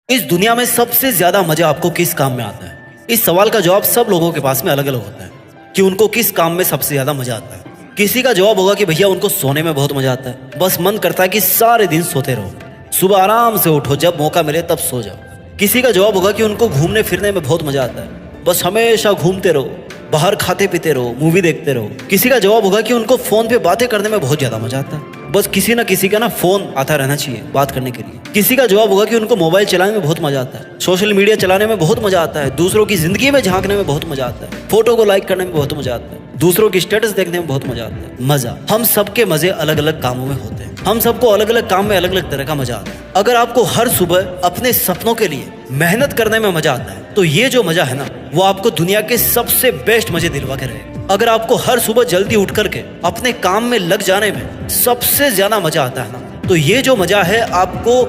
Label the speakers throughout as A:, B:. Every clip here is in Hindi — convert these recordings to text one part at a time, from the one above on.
A: इस दुनिया में सबसे ज्यादा मजा आपको किस काम में आता है? इस सवाल का जवाब सब लोगों के पास में अलग अलग होता है कि उनको किस काम में सबसे ज्यादा मजा आता है। किसी का जवाब होगा कि भैया उनको सोने में बहुत मजा आता है, बस मन करता है कि सारे दिन सोते रहो, सुबह आराम से उठो, जब मौका मिले तब सो जाओ। किसी का जवाब होगा कि उनको घूमने फिरने में बहुत मजा आता है, बस हमेशा घूमते रहो, बाहर खाते पीते रहो, मूवी देखते रहो। किसी का जवाब होगा कि उनको फोन पे बातें करने में बहुत ज्यादा मजा आता है, बस किसी ना किसी का ना फोन आता रहना चाहिए बात करने के लिए। किसी का जवाब होगा कि उनको मोबाइल चलाने में बहुत मजा आता है, सोशल मीडिया चलाने में बहुत मजा आता है, दूसरों की जिंदगी में झांकने में बहुत मजा आता है, फोटो को लाइक करने में बहुत मजा आता है, दूसरों की स्टेटस देखने में बहुत मजा आता है। मजा हम सबके मजे अलग अलग कामों में होते हैं, हम सबको अलग अलग काम में अलग अलग तरह का मजा आता है। अगर आपको हर सुबह अपने सपनों के लिए मेहनत करने में मजा आता है तो ये जो मजा है ना, वो आपको दुनिया के सबसे बेस्ट मजे दिलवा के रहेगा। अगर आपको हर सुबह जल्दी उठ करके अपने काम में लग जाने में सबसे ज्यादा मजा आता है ना, तो ये जो मजा है आपको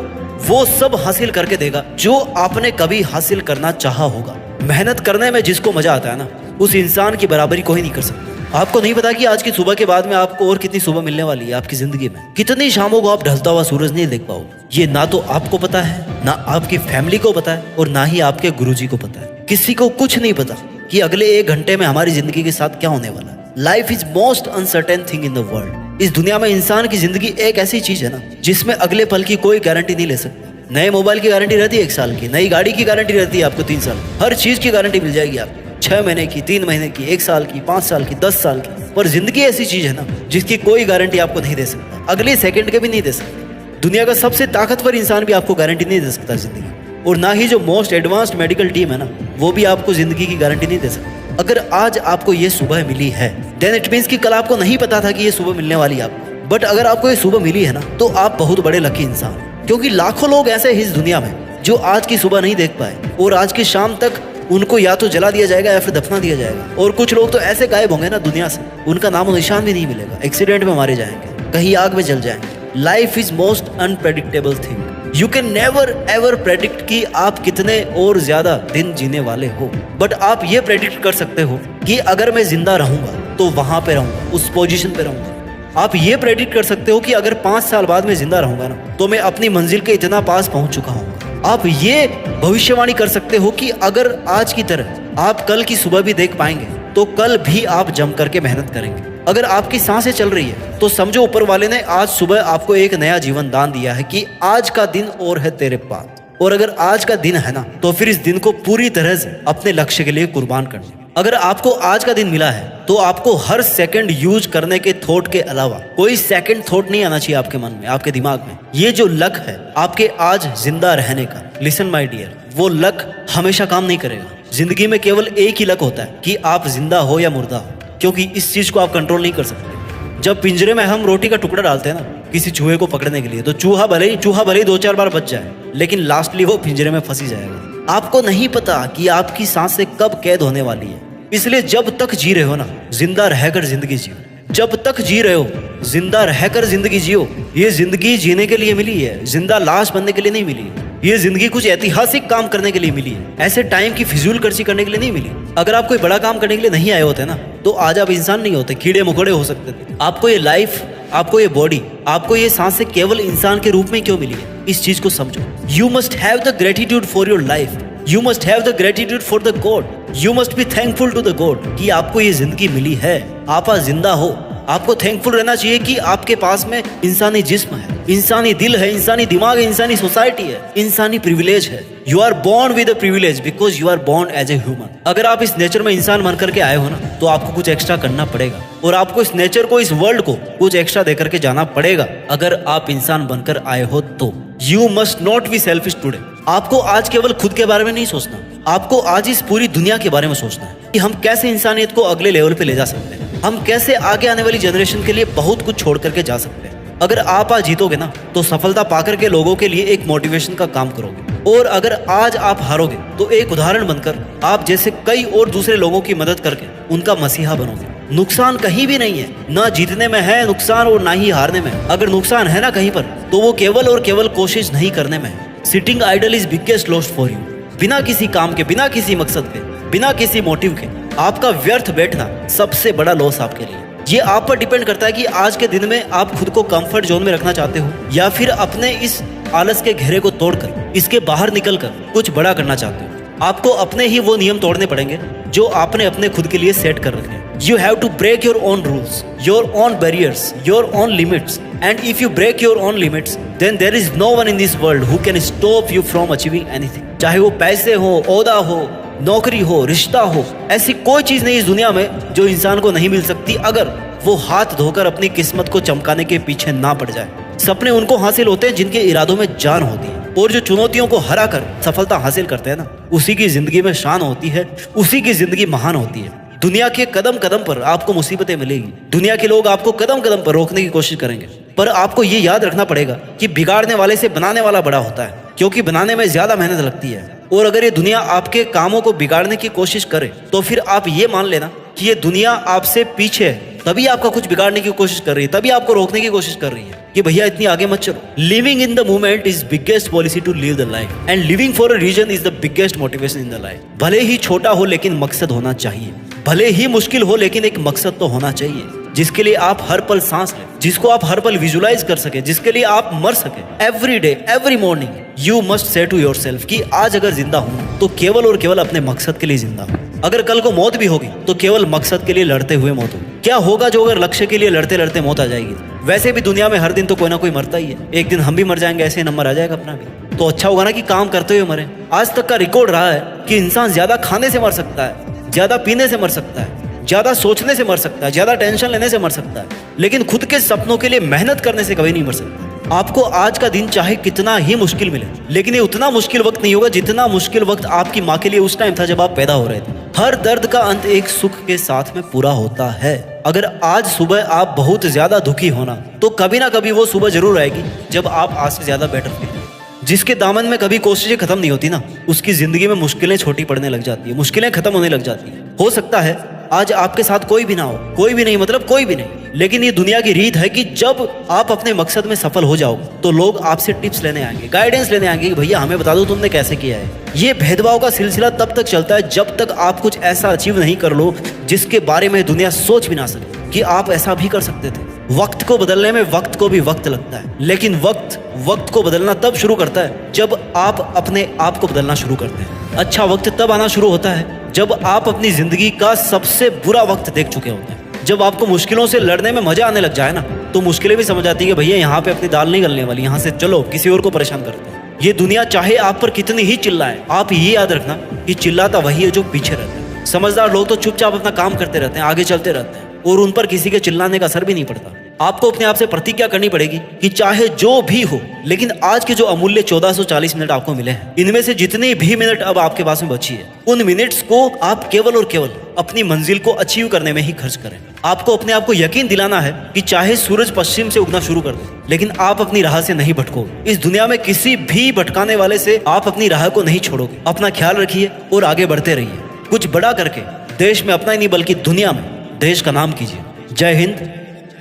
A: वो सब हासिल करके देगा जो आपने कभी हासिल करना चाहा होगा। मेहनत करने में जिसको मजा आता है ना, उस इंसान की बराबरी कोई नहीं कर सकता। आपको नहीं पता कि आज की सुबह के बाद में आपको और कितनी सुबह मिलने वाली है आपकी जिंदगी में, कितनी शामों को आप ढलता हुआ सूरज नहीं देख पाओगे। ये ना तो आपको पता है, ना आपकी फैमिली को पता है, और ना ही आपके गुरुजी को पता है। किसी को कुछ नहीं पता कि अगले 1 घंटे में हमारी जिंदगी के साथ क्या होने वाला है। Life is most uncertain thing in the world. इस दुनिया में इंसान की जिंदगी एक ऐसी चीज है ना, जिसमें अगले पल की कोई गारंटी नहीं ले सकता। नए मोबाइल की गारंटी रहती है 1 साल की, नई गाड़ी की गारंटी रहती है आपको 3 साल, हर चीज की गारंटी मिल जाएगी आपको 6 महीने की, 3 महीने की, 1 साल की, 5 साल की, 10 साल की। पर जिंदगी ऐसी चीज है ना, जिसकी कोई गारंटी आपको नहीं दे सकता, अगले सेकंड के भी नहीं दे सकता। दुनिया का सबसे ताकतवर इंसान भी आपको गारंटी नहीं दे सकता जिंदगी, और ना ही जो मोस्ट एडवांस्ड मेडिकल टीम है ना, वो भी आपको जिंदगी की गारंटी नहीं दे सकती। अगर आज आपको ये सुबह मिली है, देन इट मीन्स कि कल आपको नहीं पता था कि ये सुबह मिलने वाली है आपको। बट अगर आपको ये सुबह मिली है ना, तो आप बहुत बड़े लकी इंसान हैं। क्योंकि लाखों लोग ऐसे हैं इस दुनिया में जो आज की सुबह नहीं देख पाए, और आज की शाम तक उनको या तो जला दिया जाएगा या फिर दफना दिया जाएगा। और कुछ लोग तो ऐसे गायब होंगे ना दुनिया से, उनका नामो निशान भी नहीं मिलेगा, एक्सीडेंट में मारे जाएंगे, कहीं आग में जल जाएंगे। Life is most unpredictable thing. You can never ever predict कि आप कितने और ज्यादा दिन जीने वाले हो, बट आप ये प्रेडिक्ट कर सकते हो कि अगर मैं जिंदा रहूंगा तो वहां पे रहूंगा, उस पोजीशन पे रहूंगा। आप ये प्रेडिक्ट कर सकते हो कि अगर 5 साल बाद मैं जिंदा रहूंगा ना, तो मैं अपनी मंजिल के इतना पास पहुंच चुका हूँ। आप ये भविष्यवाणी कर सकते हो कि अगर आज की तरह आप कल की सुबह भी देख पाएंगे, तो कल भी आप जम करके मेहनत करेंगे। अगर आपकी सांसें चल रही है तो समझो ऊपर वाले ने आज सुबह आपको एक नया जीवन दान दिया है कि आज का दिन और है तेरे पास। और अगर आज का दिन है ना, तो फिर इस दिन को पूरी तरह से अपने लक्ष्य के लिए कुर्बान करना। अगर आपको आज का दिन मिला है तो आपको हर सेकंड यूज करने के थॉट के अलावा कोई सेकंड थॉट नहीं आना चाहिए आपके मन में, आपके दिमाग में। ये जो लक है आपके आज जिंदा रहने का, लिसन माय डियर, वो लक हमेशा काम नहीं करेगा। जिंदगी में केवल एक ही लक होता है कि आप जिंदा हो या मुर्दा हो, क्योंकि इस चीज को आप कंट्रोल नहीं कर सकते। जब पिंजरे में हम रोटी का टुकड़ा डालते हैं ना किसी चूहे को पकड़ने के लिए, तो चूहा भले ही 2-4 बार बच जाए, लेकिन लास्टली वो पिंजरे में फंसी जाएगा। आपको नहीं पता कि आपकी सांसें कब कैद होने वाली है, इसलिए जब तक जी रहे हो ना, जिंदा रहकर जिंदगी जियो। जब तक जी रहे हो, जिंदा रहकर जिंदगी जियो। ये जिंदगी जीने के लिए मिली है, जिंदा लाश बनने के लिए नहीं मिली है। ये जिंदगी कुछ ऐतिहासिक काम करने के लिए मिली है, ऐसे टाइम की फिजूल खर्ची करने के लिए नहीं मिली। अगर आप कोई बड़ा काम करने के लिए नहीं आए होते ना, तो आज आप इंसान नहीं होते, कीड़े मकोड़े हो सकते थे। आपको ये लाइफ, आपको ये बॉडी, आपको ये सांसें केवल इंसान के रूप में क्यों मिली है, इस चीज को समझो। You must have the gratitude for your life, you must have the gratitude for the god, you must be thankful to the god कि आपको ये जिंदगी मिली है, आप आज जिंदा हो। आपको थैंकफुल रहना चाहिए कि आपके पास में इंसानी जिस्म है, इंसानी दिल है, इंसानी दिमाग है, इंसानी सोसाइटी है, इंसानी प्रिविलेज है। You are born with a privilege because you are born as a human. अगर आप इस नेचर में इंसान बन करके आए हो ना, तो आपको कुछ एक्स्ट्रा करना पड़ेगा, और आपको इस नेचर को, इस वर्ल्ड को कुछ एक्स्ट्रा दे करके जाना पड़ेगा। अगर आप इंसान बनकर आए हो तो you must not be selfish today. आपको आज केवल खुद के बारे में नहीं सोचना, आपको आज इस पूरी दुनिया के बारे में सोचना है कि हम कैसे इंसानियत को अगले लेवल पे ले जा सकते हैं, हम कैसे आगे आने वाली जनरेशन के लिए बहुत कुछ छोड़ करके जा सकते हैं। अगर आप आज जीतोगे ना, तो सफलता पाकर के लोगों के लिए एक मोटिवेशन का काम करोगे, और अगर आज आप हारोगे तो एक उदाहरण बनकर आप जैसे कई और दूसरे लोगों की मदद करके उनका मसीहा बनोगे। नुकसान कहीं भी नहीं है, ना जीतने में है नुकसान और ना ही हारने में। अगर नुकसान है ना कहीं पर, तो वो केवल और केवल कोशिश नहीं करने में है। Sitting idle is biggest loss for you. बिना किसी काम के, बिना किसी मकसद के, बिना किसी मोटिव के आपका व्यर्थ बैठना सबसे बड़ा लॉस आपके लिए। ये आप पर डिपेंड करता है कि आज के दिन में आप खुद को कंफर्ट जोन में रखना चाहते हो या फिर अपने इस आलस के घेरे को तोड़कर, इसके बाहर निकलकर कुछ बड़ा करना चाहते हो, आपको अपने ही वो नियम तोड़ने पड़ेंगे जो आपने अपने खुद के लिए सेट कर रखे हैं। You have to break your own rules, your own barriers, your own limits. And if you break your own limits, then there is no one in this world who can stop you from achieving anything. चाहे वो पैसे हो, ओहदा हो, नौकरी हो, रिश्ता हो, ऐसी कोई चीज नहीं इस दुनिया में जो इंसान को नहीं मिल सकती अगर वो हाथ धोकर अपनी किस्मत को चमकाने के पीछे ना पड़ जाए। सपने उनको हासिल होते हैं जिनके इरादों में जान होती है, और जो चुनौतियों को हरा कर सफलता हासिल करते हैं ना, उसी की जिंदगी में शान होती है, उसी की जिंदगी महान होती है। दुनिया के कदम कदम पर आपको मुसीबतें मिलेगी, दुनिया के लोग आपको कदम कदम पर रोकने की कोशिश करेंगे, पर आपको ये याद रखना पड़ेगा कि बिगाड़ने वाले से बनाने वाला बड़ा होता है, क्योंकि बनाने में ज्यादा मेहनत लगती है। और अगर ये दुनिया आपके कामों को बिगाड़ने की कोशिश करे तो फिर आप ये मान लेना कि ये दुनिया आपसे पीछे है, तभी आपका कुछ बिगाड़ने की कोशिश कर रही है, तभी आपको रोकने की कोशिश कर रही है कि भैया इतनी आगे मत चलो। Living in the moment is biggest policy to live the life, and living for a reason is the biggest motivation in the life. भले ही छोटा हो लेकिन मकसद होना चाहिए, भले ही मुश्किल हो लेकिन एक मकसद तो होना चाहिए जिसके लिए आप हर पल सांस लें, जिसको आप हर पल विजुलाइज कर सके, जिसके लिए आप मर सके। Every day every morning you must say to yourself कि आज अगर जिंदा हूं तो केवल और केवल अपने मकसद के लिए जिंदा हूं। अगर कल को मौत भी होगी तो केवल मकसद के लिए लड़ते हुए मौत होगी। क्या होगा जो अगर लक्ष्य के लिए लड़ते लड़ते मौत आ जाएगी? वैसे भी दुनिया में हर दिन तो कोई ना कोई मरता ही है, एक दिन हम भी मर जाएंगे, ऐसे नंबर आ जाएगा अपना भी। तो अच्छा होगा ना कि काम करते हुए मरे। आज तक का रिकॉर्ड रहा है कि इंसान ज्यादा खाने से मर सकता है, ज्यादा पीने से मर सकता है, ज्यादा सोचने से मर सकता है, ज्यादा टेंशन लेने से मर सकता है, लेकिन खुद के सपनों के लिए मेहनत करने से कभी नहीं मर सकता। आपको आज का दिन चाहे कितना ही मुश्किल मिले, लेकिन ये उतना मुश्किल वक्त नहीं होगा जितना मुश्किल वक्त आपकी माँ के लिए उस टाइम था जब आप पैदा हो रहे थे। हर दर्द का अंत एक सुख के साथ में पूरा होता है। अगर आज सुबह आप बहुत ज्यादा दुखी होना तो कभी ना कभी वो सुबह जरूर आएगी जब आप आज से ज्यादा बेटर फील करें। जिसके दामन में कभी कोशिशें खत्म नहीं होती ना, उसकी जिंदगी में मुश्किलें छोटी पड़ने लग जाती है, मुश्किलें खत्म होने लग जाती है। हो सकता है आज आपके साथ कोई भी ना हो, कोई भी नहीं मतलब कोई भी नहीं, लेकिन ये दुनिया की रीत है कि जब आप अपने मकसद में सफल हो जाओ तो लोग आपसे टिप्स लेने आएंगे, गाइडेंस लेने आएंगे कि भैया हमें बता दो तुमने कैसे किया है। ये भेदभाव का सिलसिला तब तक चलता है जब तक आप कुछ ऐसा अचीव नहीं कर लो जिसके बारे में दुनिया सोच भी ना सके कि आप ऐसा भी कर सकते थे। वक्त को बदलने में वक्त को भी वक्त लगता है, लेकिन वक्त को बदलना तब शुरू करता है जब आप अपने आप को बदलना शुरू करते हैं। अच्छा वक्त तब आना शुरू होता है जब आप अपनी जिंदगी का सबसे बुरा वक्त देख चुके होते हैं। जब आपको मुश्किलों से लड़ने में मजा आने लग जाए ना, तो मुश्किलें भी समझ आती है कि भैया यहाँ पे अपनी दाल नहीं गलने वाली, यहाँ से चलो किसी और को परेशान करते हैं। ये दुनिया चाहे आप पर कितनी ही चिल्लाए, आप ये याद रखना कि चिल्लाता वही है जो पीछे रहता है। समझदार लोग तो चुपचाप अपना काम करते रहते हैं, आगे चलते रहते हैं, और उन पर किसी के चिल्लाने का असर भी नहीं पड़ता। आपको अपने आप से प्रतिज्ञा करनी पड़ेगी कि चाहे जो भी हो, लेकिन आज के जो अमूल्य 1440 मिनट आपको मिले हैं, इनमें से जितने भी मिनट अब आपके पास में बची है, उन मिनट्स को आप केवल और केवल अपनी मंजिल को अचीव करने में ही खर्च करें। आपको अपने आप को यकीन दिलाना है कि चाहे सूरज पश्चिम से उगना शुरू कर दे, लेकिन आप अपनी राह से नहीं भटकोगे। इस दुनिया में किसी भी भटकाने वाले से आप अपनी राह को नहीं छोड़ोगे। अपना ख्याल रखिए और आगे बढ़ते रहिए। कुछ बड़ा करके देश में अपना ही नहीं बल्कि दुनिया में देश का नाम कीजिए। जय हिंद,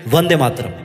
A: वंदे मातरम।